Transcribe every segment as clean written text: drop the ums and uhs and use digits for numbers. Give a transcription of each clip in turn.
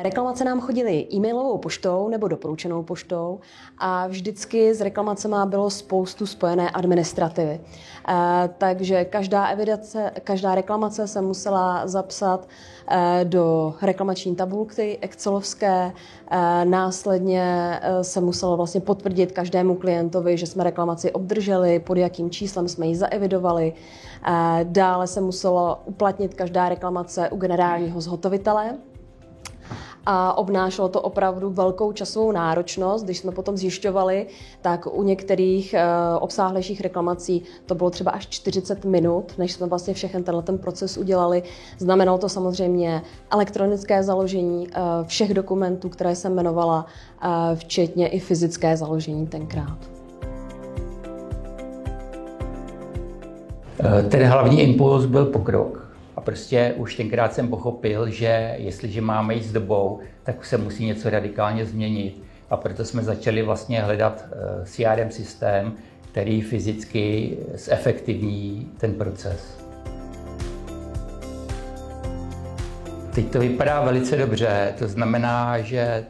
Reklamace nám chodily e-mailovou poštou nebo doporučenou poštou a vždycky s reklamacemi bylo spoustu spojené administrativy. Takže každá reklamace se musela zapsat do reklamační tabulky excelovské, následně se muselo vlastně potvrdit každému klientovi, že jsme reklamaci obdrželi, pod jakým číslem jsme ji zaevidovali. Dále se muselo uplatnit každá reklamace u generálního zhotovitele. A obnášelo to opravdu velkou časovou náročnost. Když jsme potom zjišťovali, tak u některých obsáhlejších reklamací to bylo třeba až 40 minut, než jsme vlastně všechen ten proces udělali. Znamenalo to samozřejmě elektronické založení všech dokumentů, které jsem jmenovala, včetně i fyzické založení tenkrát. Ten hlavní impuls byl pokrok. A prostě už tenkrát jsem pochopil, že jestliže máme jít s dobou, tak se musí něco radikálně změnit. A proto jsme začali vlastně hledat CRM systém, který fyzicky zefektivní ten proces. Teď to vypadá velice dobře, to znamená, že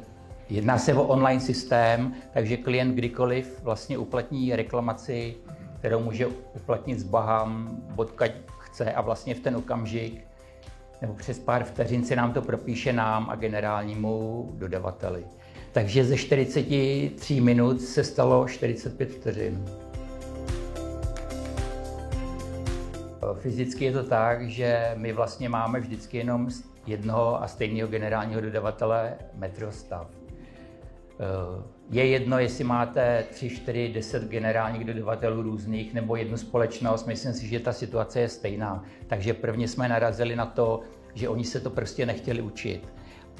jedná se o online systém, takže klient kdykoliv vlastně uplatní reklamaci, kterou může uplatnit z Baham, odkud chce a vlastně v ten okamžik nebo přes pár vteřin se nám to propíše nám a generálnímu dodavateli. Takže ze 43 minut se stalo 45 vteřin. Fyzicky je to tak, že my vlastně máme vždycky jenom jednoho a stejného generálního dodavatele Metrostav. Je jedno, jestli máte 3, 4, 10 generálních dodavatelů různých nebo jednu společnost, myslím si, že ta situace je stejná. Takže prvně jsme narazili na to, že oni se to prostě nechtěli učit.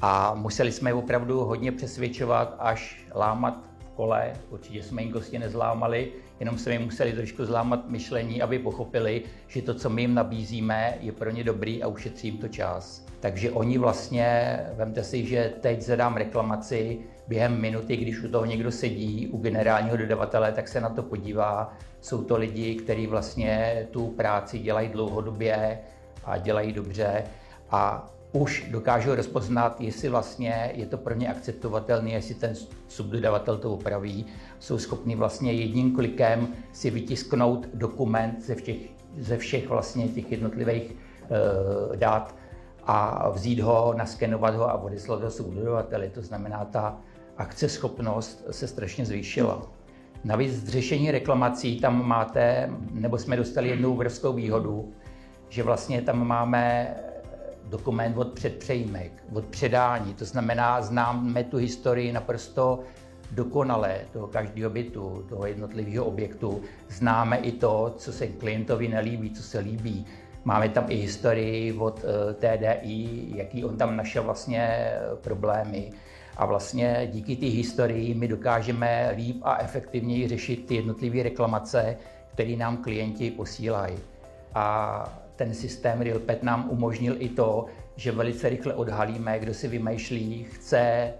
A museli jsme je opravdu hodně přesvědčovat, až lámat v kole. Určitě jsme jim kosti nezlámali, jenom jsme jim museli trošku zlámat myšlení, aby pochopili, že to, co my jim nabízíme, je pro ně dobrý a ušetří jim to čas. Takže oni vlastně, vemte si, že teď zadám reklamaci, během minuty, když u toho někdo sedí, u generálního dodavatele, tak se na to podívá. Jsou to lidi, kteří vlastně tu práci dělají dlouhodobě a dělají dobře a už dokážou rozpoznat, jestli vlastně je to pro ně akceptovatelné, jestli ten subdodavatel to opraví. Jsou schopni vlastně jedním klikem si vytisknout dokument ze všech vlastně těch jednotlivých dat a vzít ho, naskenovat ho a odeslat ho subdodavateli. To znamená, ta akceschopnost se strašně zvýšila. Navíc v řešení reklamací tam máte, nebo jsme dostali jednu obrovskou výhodu, že vlastně tam máme dokument od předpřejímek, od předání. To znamená, známe tu historii naprosto dokonale toho každého bytu, toho jednotlivého objektu. Známe i to, co se klientovi nelíbí, co se líbí. Máme tam i historii od TDI, jaký on tam našel vlastně problémy. A vlastně díky té historii my dokážeme líp a efektivněji řešit ty jednotlivé reklamace, které nám klienti posílají. A ten systém RealPet nám umožnil i to, že velice rychle odhalíme, kdo si vymýšlí, chce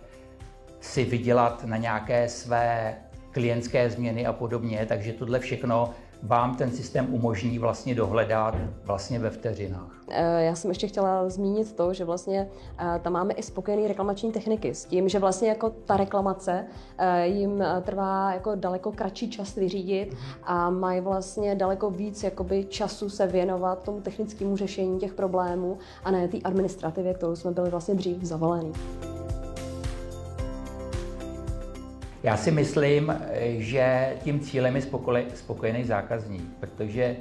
si vydělat na nějaké své klientské změny a podobně. Takže tohle všechno vám ten systém umožní vlastně dohledat vlastně ve vteřinách. Já jsem ještě chtěla zmínit to, že vlastně tam máme i spokojené reklamační techniky s tím, že vlastně jako ta reklamace jim trvá jako daleko kratší čas vyřídit a mají vlastně daleko víc jakoby času se věnovat tomu technickému řešení těch problémů a ne té administrativě, kterou jsme byli vlastně dřív zavalení. Já si myslím, že tím cílem je spokojený zákazník, protože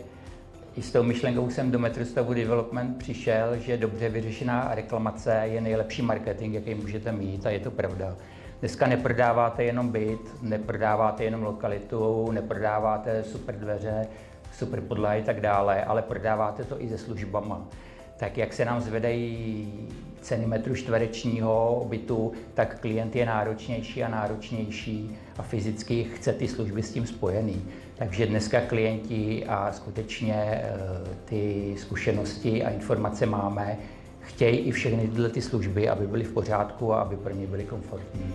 i s tou myšlenkou jsem do Metrostavu Development přišel, že dobře vyřešená reklamace je nejlepší marketing, jaký můžete mít, a je to pravda. Dneska neprodáváte jenom byt, neprodáváte jenom lokalitu, neprodáváte super dveře, super podlahy a tak dále, ale prodáváte to i se službama. Tak jak se nám zvedají ceny metru čtverečního bytu, tak klient je náročnější a náročnější a fyzicky chce ty služby s tím spojený. Takže dneska klienti a skutečně ty zkušenosti a informace máme, chtějí i všechny tyhle ty služby, aby byly v pořádku a aby pro ně byly komfortní.